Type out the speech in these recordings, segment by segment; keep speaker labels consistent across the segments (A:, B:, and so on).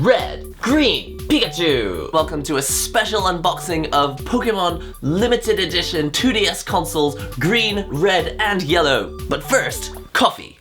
A: Red, Green, Pikachu! Welcome to a special unboxing of Pokemon Limited Edition 2DS consoles, Green, Red, and Yellow. But first, coffee.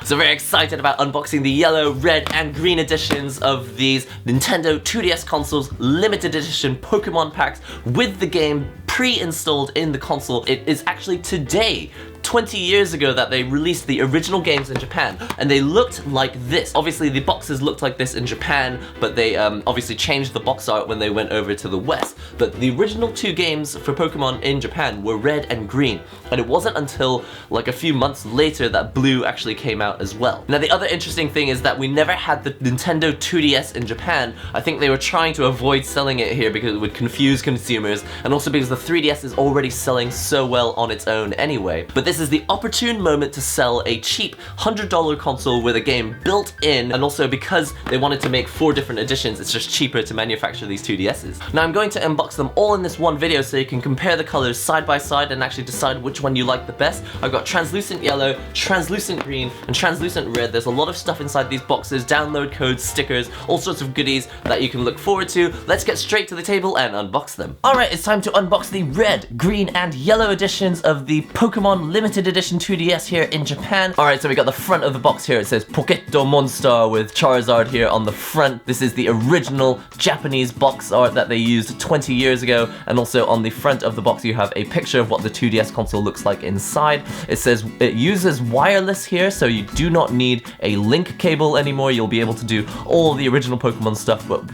A: So very excited about unboxing the yellow, red, and green editions of these Nintendo 2DS consoles limited edition Pokemon packs with the game pre-installed in the console. It is actually today, 20 years ago, that they released the original games in Japan, and they looked like this. Obviously the boxes looked like this in Japan, but they obviously changed the box art when they went over to the West. But the original two games for Pokemon in Japan were red and green, and it wasn't until like a few months later that blue actually came out as well. Now the other interesting thing is that we never had the Nintendo 2DS in Japan. I think they were trying to avoid selling it here because it would confuse consumers, and also because the 3DS is already selling so well on its own anyway. But this is the opportune moment to sell a cheap $100 console with a game built in, and also because they wanted to make 4 different editions, it's just cheaper to manufacture these 2DSs. Now I'm going to unbox them all in this one video so you can compare the colors side by side and actually decide which one you like the best. I've got translucent yellow, translucent green, and translucent red. There's a lot of stuff inside these boxes, download codes, stickers, all sorts of goodies that you can look forward to. Let's get straight to the table and unbox them. Alright, it's time to unbox the red, green, and yellow editions of the Pokemon Limited Edition 2DS here in Japan. Alright, so we got the front of the box here. It says Pokémon Monster with Charizard here on the front. This is the original Japanese box art that they used 20 years ago, and also on the front of the box you have a picture of what the 2DS console looks like inside. It says it uses wireless here, so you do not need a link cable anymore. You'll be able to do all the original Pokemon stuff, but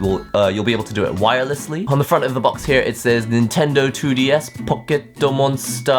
A: you'll be able to do it wirelessly. On the front of the box here it says Nintendo 2DS Pokémon Monster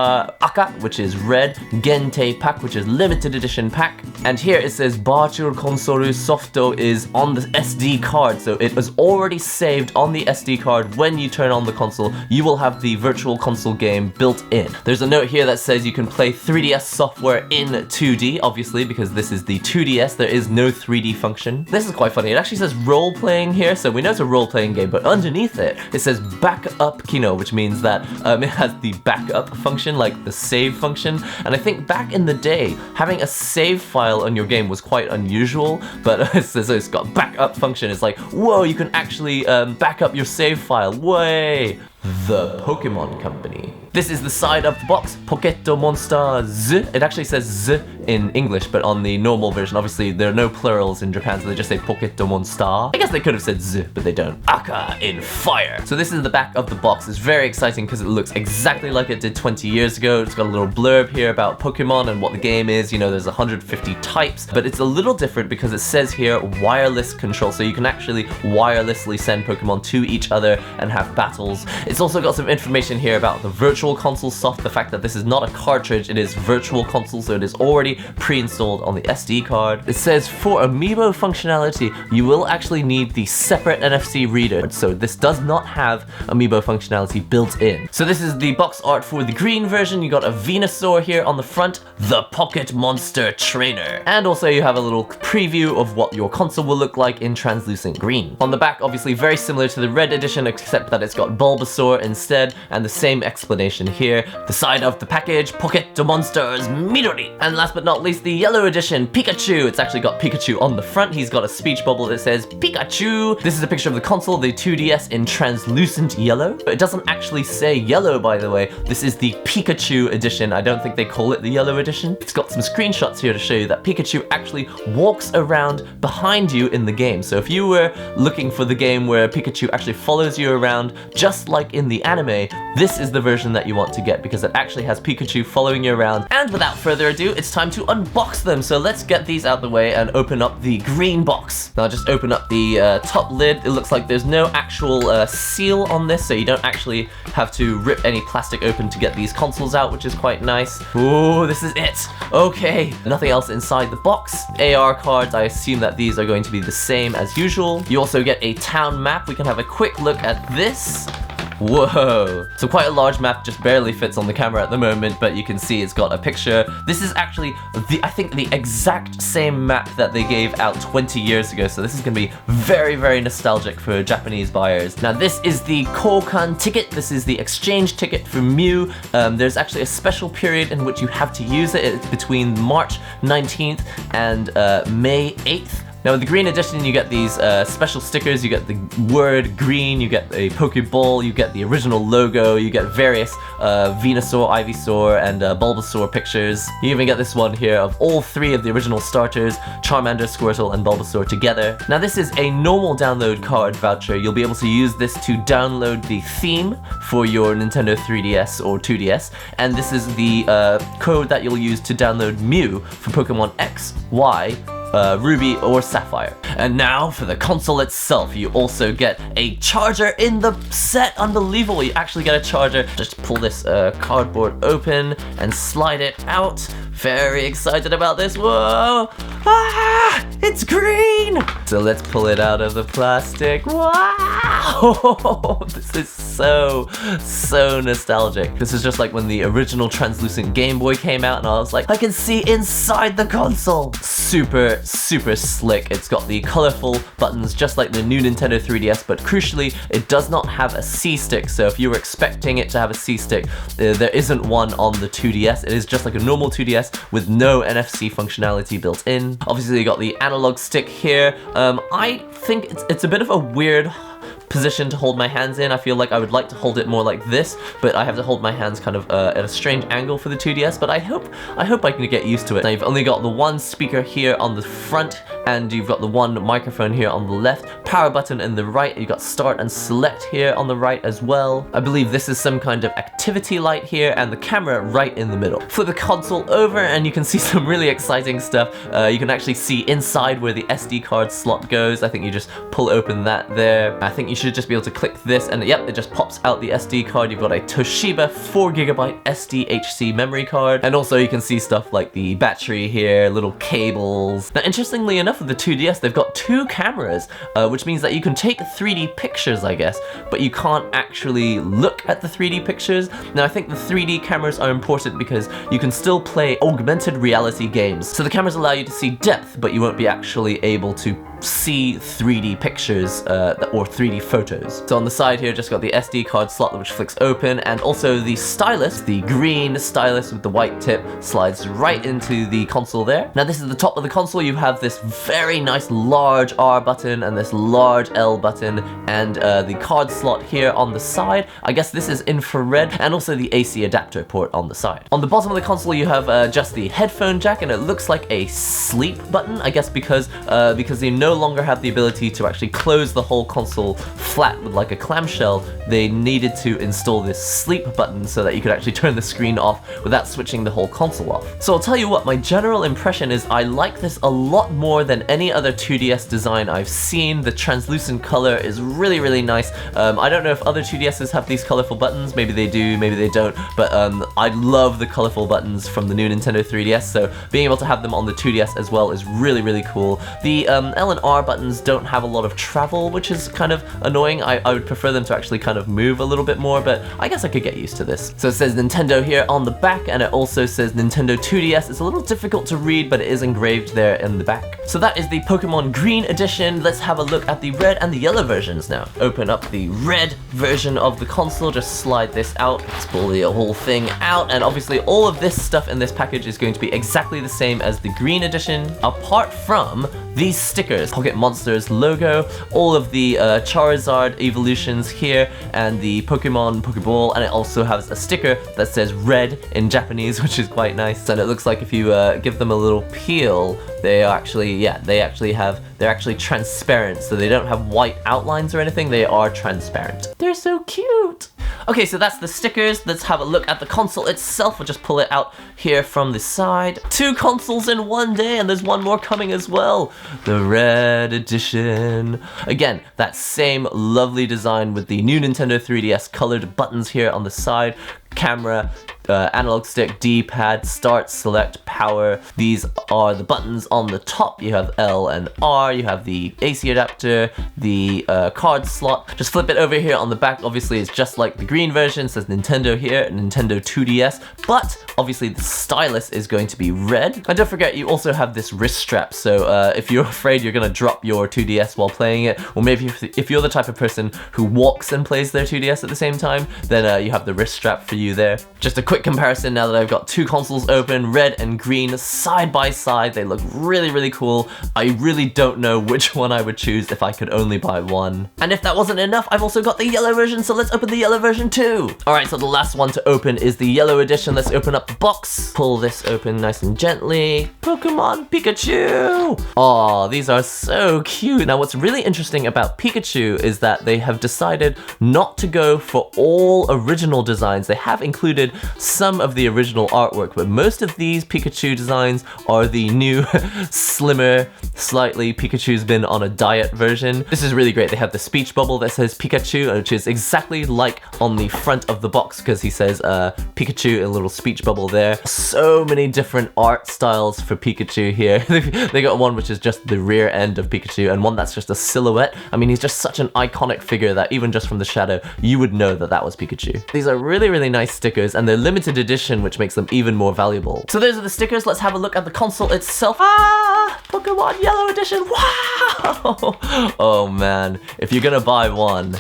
A: Aka, which is red, Gente pack, which is limited edition pack, and here it says Virtual Console Softo is on the SD card, so it was already saved on the SD card. When you turn on the console, you will have the Virtual Console game built in. There's a note here that says you can play 3DS software in 2D, obviously because this is the 2DS, there is no 3D function. This is quite funny, it actually says role-playing here, so we know it's a role-playing game, but underneath it, it says backup Kino, which means that it has the backup function, like the save function, and I think back in the day, having a save file on your game was quite unusual, but so it's got backup function. It's like, whoa, you can actually back up your save file, way! The Pokemon Company. This is the side of the box, Pokémon Monster Z. It actually says Z in English, but on the normal version, obviously there are no plurals in Japan, so they just say Pokémon Monster. I guess they could have said Z, but they don't. Aka in fire. So this is the back of the box. It's very exciting because it looks exactly like it did 20 years ago. It's got a little blurb here about Pokemon and what the game is. You know, there's 150 types, but it's a little different because it says here wireless control, so you can actually wirelessly send Pokemon to each other and have battles. It's also got some information here about the Virtual Console soft, the fact that this is not a cartridge, it is Virtual Console, so it is already pre-installed on the SD card. It says for Amiibo functionality, you will actually need the separate NFC reader, so this does not have Amiibo functionality built in. So this is the box art for the green version. You got a Venusaur here on the front, the Pocket Monster Trainer, and also you have a little preview of what your console will look like in translucent green. On the back, obviously very similar to the red edition, except that it's got Bulbasaur instead, and the same explanation here. The side of the package, Pocket Monsters Midori. And last but not least, the yellow edition, Pikachu. It's actually got Pikachu on the front. He's got a speech bubble that says Pikachu. This is a picture of the console, the 2DS in translucent yellow. But it doesn't actually say yellow, by the way. This is the Pikachu edition. I don't think they call it the yellow edition. It's got some screenshots here to show you that Pikachu actually walks around behind you in the game. So if you were looking for the game where Pikachu actually follows you around, just like in the anime, this is the version that you want to get because it actually has Pikachu following you around. And without further ado, it's time to unbox them. So let's get these out the way and open up the green box. Now just open up the top lid. It looks like there's no actual seal on this, so you don't actually have to rip any plastic open to get these consoles out, which is quite nice. Ooh, this is it. Okay, nothing else inside the box. AR cards, I assume that these are going to be the same as usual. You also get a town map. We can have a quick look at this. Whoa. So quite a large map, just barely fits on the camera at the moment, but you can see it's got a picture. This is actually, I think, the exact same map that they gave out 20 years ago, so this is going to be very, very nostalgic for Japanese buyers. Now this is the Kokan ticket. This is the exchange ticket for Mew. There's actually a special period in which you have to use it. It's between March 19th and May 8th. Now with the green edition you get these special stickers, you get the word green, you get a Pokeball, you get the original logo, you get various Venusaur, Ivysaur, and Bulbasaur pictures. You even get this one here of all three of the original starters, Charmander, Squirtle, and Bulbasaur together. Now this is a normal download card voucher. You'll be able to use this to download the theme for your Nintendo 3DS or 2DS, and this is the code that you'll use to download Mew for Pokemon X, Y, Ruby or Sapphire. And now for the console itself, you also get a charger in the set. Unbelievable, you actually get a charger. Just pull this cardboard open and slide it out. Very excited about this. Whoa! Ah! It's green! So let's pull it out of the plastic. Wow! This is so nostalgic. This is just like when the original translucent Game Boy came out and I was like, I can see inside the console. Super slick. It's got the colorful buttons just like the new Nintendo 3DS, but crucially, it does not have a C-stick. So if you were expecting it to have a C-stick, there isn't one on the 2DS. It is just like a normal 2DS with no NFC functionality built in. Obviously, you got the analog stick here. I think it's a bit of a weird position to hold my hands in. I feel like I would like to hold it more like this, but I have to hold my hands kind of at a strange angle for the 2DS, but I hope I can get used to it. Now you've only got the one speaker here on the front, and you've got the one microphone here on the left, power button in the right, you've got start and select here on the right as well. I believe this is some kind of activity light here, and the camera right in the middle. Flip the console over and you can see some really exciting stuff. You can actually see inside where the SD card slot goes. I think you just pull open that there. I think you should just be able to click this and yep, it just pops out the SD card. You've got a Toshiba 4GB SDHC memory card, and also you can see stuff like the battery here, little cables. Now interestingly enough, with the 2DS they've got two cameras, which means that you can take 3D pictures, I guess, but you can't actually look at the 3D pictures. Now I think the 3D cameras are important because you can still play augmented reality games. So the cameras allow you to see depth, but you won't be actually able to see 3D pictures or 3D photos. So on the side here, just got the SD card slot which flicks open, and also the stylus, the green stylus with the white tip, slides right into the console there. Now this is the top of the console. You have this very nice large R button and this large L button, and the card slot here on the side. I guess this is infrared, and also the AC adapter port on the side. On the bottom of the console you have just the headphone jack, and it looks like a sleep button, I guess because they no longer have the ability to actually close the whole console flat with like a clamshell. They needed to install this sleep button so that you could actually turn the screen off without switching the whole console off. So I'll tell you what, my general impression is I like this a lot more than any other 2DS design I've seen. The translucent color is really nice. I don't know if other 2DSs have these colorful buttons. Maybe they do, maybe they don't, but I love the colorful buttons from the new Nintendo 3DS, so being able to have them on the 2DS as well is really cool. The L and R buttons don't have a lot of travel, which is kind of annoying. I would prefer them to actually kind of move a little bit more, but I guess I could get used to this. So it says Nintendo here on the back, and it also says Nintendo 2DS. It's a little difficult to read, but it is engraved there in the back. So that is the Pokemon Green edition. Let's have a look at the red and the yellow versions now. Open up the red version of the console, just slide this out. Let's pull the whole thing out, and obviously all of this stuff in this package is going to be exactly the same as the green edition, apart from these stickers. Pocket Monsters logo, all of the Charizard evolutions here, and the Pokeball, and it also has a sticker that says red in Japanese, which is quite nice. And it looks like if you give them a little peel, they are actually, they're actually transparent, so they don't have white outlines or anything, they are transparent. They're so cute! Okay, so that's the stickers. Let's have a look at the console itself. We'll just pull it out here from the side. 2 consoles in one day, and there's one more coming as well. The red edition. Again, that same lovely design with the new Nintendo 3DS colored buttons here on the side. camera, analog stick, D-pad, start, select, power. These are the buttons on the top. You have L and R, you have the AC adapter, the card slot. Just flip it over here on the back. Obviously it's just like the green version, it says Nintendo here, Nintendo 2DS, but obviously the stylus is going to be red. And don't forget, you also have this wrist strap, so if you're afraid you're gonna drop your 2DS while playing it, or maybe if you're the type of person who walks and plays their 2DS at the same time, then you have the wrist strap for you there. Just a quick comparison now that I've got two consoles open, red and green side by side. They look really, really cool. I really don't know which one I would choose if I could only buy one. And if that wasn't enough, I've also got the yellow version, so let's open the yellow version too. Alright, so the last one to open is the yellow edition. Let's open up the box. Pull this open nice and gently. Pokemon Pikachu! Aw, these are so cute. Now what's really interesting about Pikachu is that they have decided not to go for all original designs. They have included some of the original artwork, but most of these Pikachu designs are the new, slimmer, slightly Pikachu's been on a diet version. This is really great. They have the speech bubble that says Pikachu, which is exactly like on the front of the box, because he says Pikachu in a little speech bubble there. So many different art styles for Pikachu here. They got one which is just the rear end of Pikachu, and one that's just a silhouette. I mean, he's just such an iconic figure that even just from the shadow, you would know that that was Pikachu. These are really, really nice stickers, and they're limited edition, which makes them even more valuable. So those are the stickers. Let's have a look at the console itself. Ah, Pokemon Yellow Edition. Wow! Oh man, if you're gonna buy one,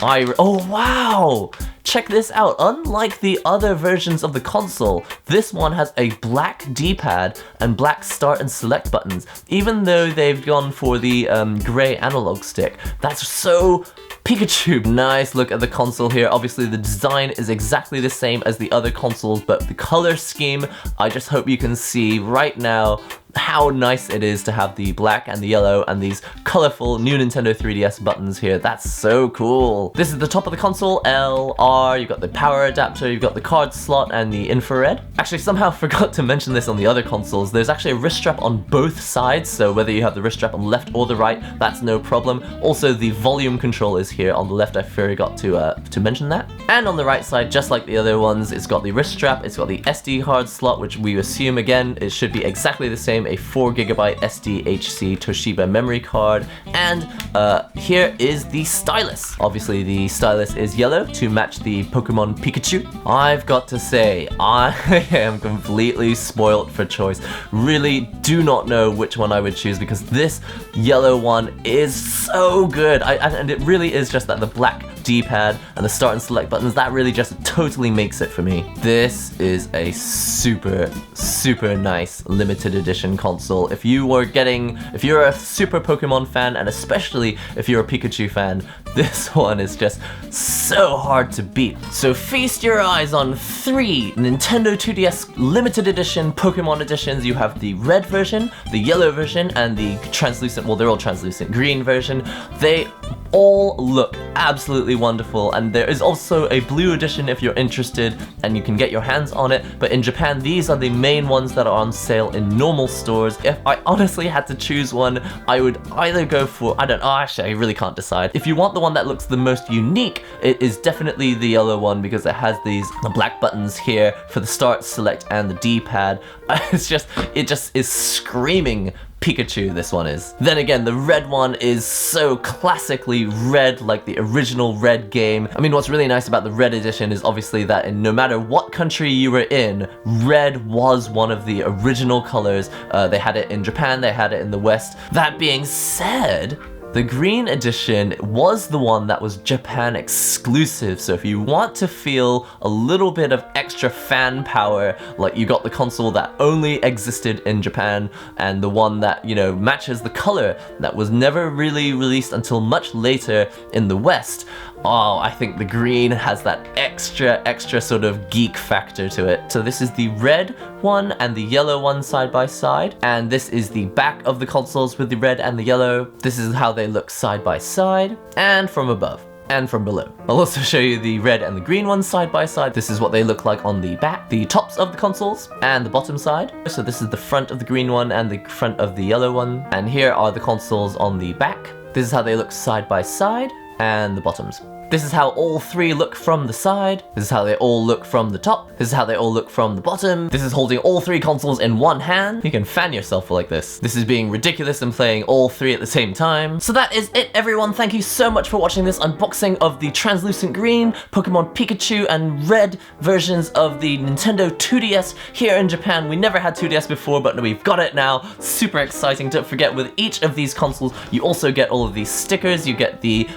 A: oh wow! Check this out. Unlike the other versions of the console, this one has a black D-pad and black start and select buttons, even though they've gone for the gray analog stick. That's so Pikachu. Nice look at the console here. Obviously the design is exactly the same as the other consoles, but the color scheme, I just hope you can see right now how nice it is to have the black and the yellow and these colorful new Nintendo 3DS buttons here. That's so cool. This is the top of the console, L, R, you've got the power adapter, you've got the card slot and the infrared. Actually, somehow forgot to mention this on the other consoles. There's actually a wrist strap on both sides, so whether you have the wrist strap on the left or the right, that's no problem. Also, the volume control is here on the left. I forgot to mention that. And on the right side, just like the other ones, it's got the wrist strap, it's got the SD card slot, which we assume again, it should be exactly the same, a 4GB SDHC Toshiba memory card, and here is the stylus. Obviously the stylus is yellow to match the Pokemon Pikachu. I've got to say, I am completely spoiled for choice. Really do not know which one I would choose, because this yellow one is so good. And it really is just that the black D-pad and the start and select buttons, that really just totally makes it for me. This is a super, super nice limited edition console. If you're a super Pokemon fan, and especially if you're a Pikachu fan, this one is just so hard to beat. So feast your eyes on 3 Nintendo 2DS limited edition Pokemon editions. You have the red version, the yellow version, and the translucent, well, they're all translucent green version. They all look absolutely wonderful, and there is also a blue edition if you're interested and you can get your hands on it, but in Japan these are the main ones that are on sale in normal stores. If I honestly had to choose one, I would either go for, actually I really can't decide. If you want the one that looks the most unique, it is definitely the yellow one, because it has the black buttons here for the start, select, and the D-pad. It just is screaming Pikachu, this one is. Then again, the red one is so classically red, like the original red game. I mean, what's really nice about the red edition is obviously that no matter what country you were in, red was one of the original colors. They had it in Japan, they had it in the West. That being said, the green edition was the one that was Japan exclusive, so if you want to feel a little bit of extra fan power, like you got the console that only existed in Japan, and the one that, you know, matches the color that was never really released until much later in the West, oh, I think the green has that extra sort of geek factor to it. So this is the red one and the yellow one side by side, and this is the back of the consoles with the red and the yellow. This is how they look side by side, and from above, and from below. I'll also show you the red and the green ones side by side. This is what they look like on the back, the tops of the consoles, and the bottom side. So this is the front of the green one and the front of the yellow one, and here are the consoles on the back. This is how they look side by side, and the bottoms. This is how all three look from the side. This is how they all look from the top. This is how they all look from the bottom. This is holding all three consoles in one hand. You can fan yourself like this. This is being ridiculous and playing all three at the same time. So that is it, everyone. Thank you so much for watching this unboxing of the translucent green, Pokemon Pikachu, and red versions of the Nintendo 2DS here in Japan. We never had 2DS before, but we've got it now. Super exciting. Don't forget, with each of these consoles, you also get all of these stickers. You get the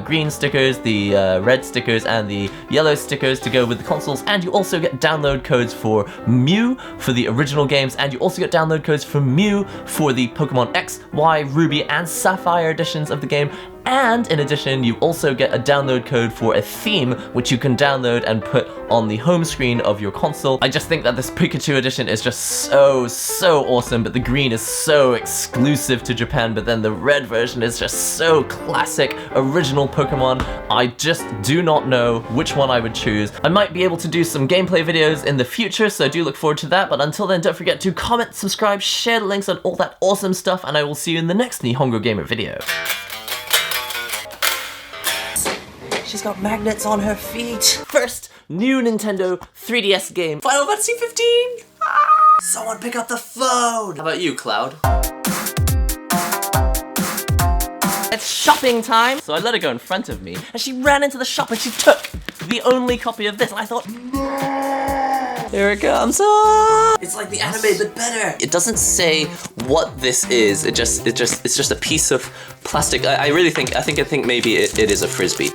A: green stickers, the red stickers, and the yellow stickers to go with the consoles, and you also get download codes for Mew for the original games, and you also get download codes for Mew for the Pokemon X, Y, Ruby, and Sapphire editions of the game. And in addition, you also get a download code for a theme, which you can download and put on the home screen of your console. I just think that this Pikachu edition is just so awesome, but the green is so exclusive to Japan, but then the red version is just so classic, original Pokemon. I just do not know which one I would choose. I might be able to do some gameplay videos in the future, so do look forward to that, but until then, don't forget to comment, subscribe, share the links, and all that awesome stuff, and I will see you in the next NihongoGamer video. She's got magnets on her feet. First, new Nintendo 3DS game, Final Fantasy 15! Ah! Someone pick up the phone! How about you, Cloud? It's shopping time! So I let her go in front of me, and she ran into the shop and she took the only copy of this, and I thought, no! Here it comes. Ah! It's like the anime, but better. It doesn't say what this is. It's just a piece of plastic. I think maybe it is a Frisbee.